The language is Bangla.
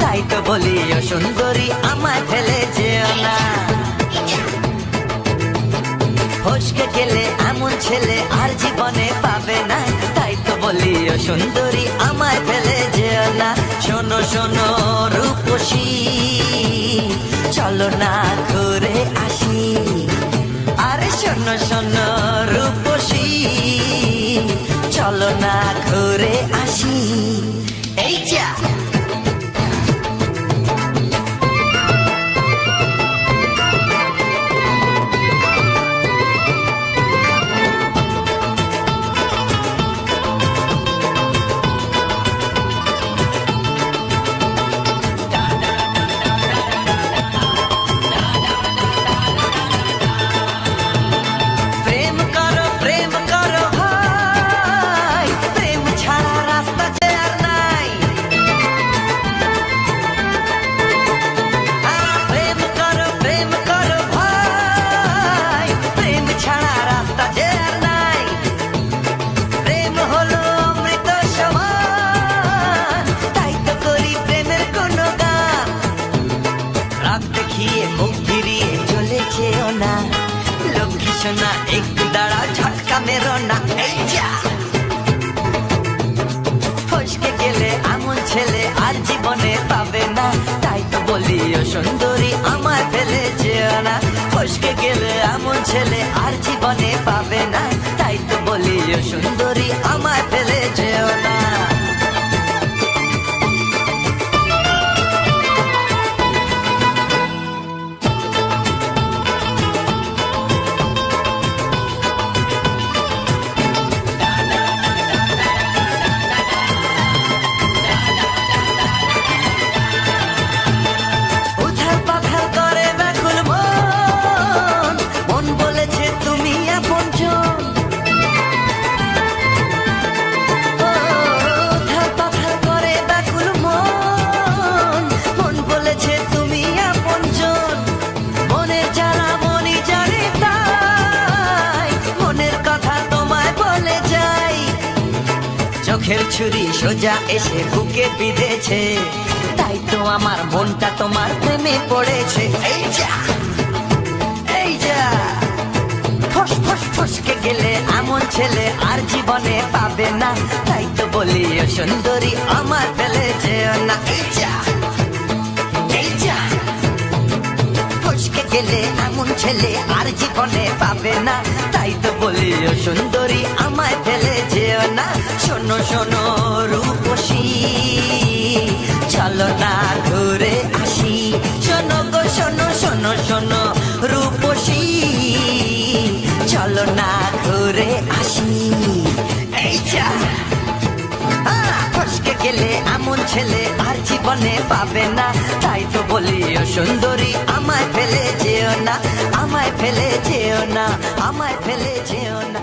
তাই তো বলি ও সুন্দরী আমায় ফেলে যেও না। ফসকে গেলে এমন ছেলে আর জীবনে পাবে না, তাই তো বলি ও সুন্দরী আমায় ফেলে যেও না। শোনো শোনো রূপসী, চলো না ঘুরে আসি। আরে শোনো শোনো রূপসী, চলো না ঘুরে আসি। এই যা না একটু দাঁড়া, ঝটকা মেরো না। এই যা ফসকে গেলে এমন ছেলে আর জীবনে পাবে না, তাই তো বলি ও সুন্দরী আমায় ফেলে যেও না। ফসকে গেলে এমন ছেলে আর জীবনে পাবে না, তাই তো বলি ও সুন্দরী আমায় ফেলে যেও না। চোখের ছুরি সোজা এসে বুকে বিঁধেছে, তাই তো আমার মনটা তোমার প্রেমে পড়েছে। এই যা এই যা ফস ফস ফসকে গেলে এমন ছেলে আর জীবনে পাবে না, তাই তো বলি ও সুন্দরী আমার ফেলে যেও না। এই যা এই যা ফসকে গেলে এমন ছেলে আর জীবনে পাবে না, তাই তো বলি ও সুন্দরী আমায় ফেলে যেও না। শোনো শোনো রূপসী, চলো না ঘুরে আসি। শোনো গো শোনো শোনো শোনো রূপসী, চলো না ঘুরে আসি। এই যা ফসকে গেলে এমন ছেলে আর জীবনে পাবে না, তাই তো বলি ও সুন্দরী আমায় ফেলে যেও না। আমায় ফেলে যেও না, আমায় ফেলে যেও না।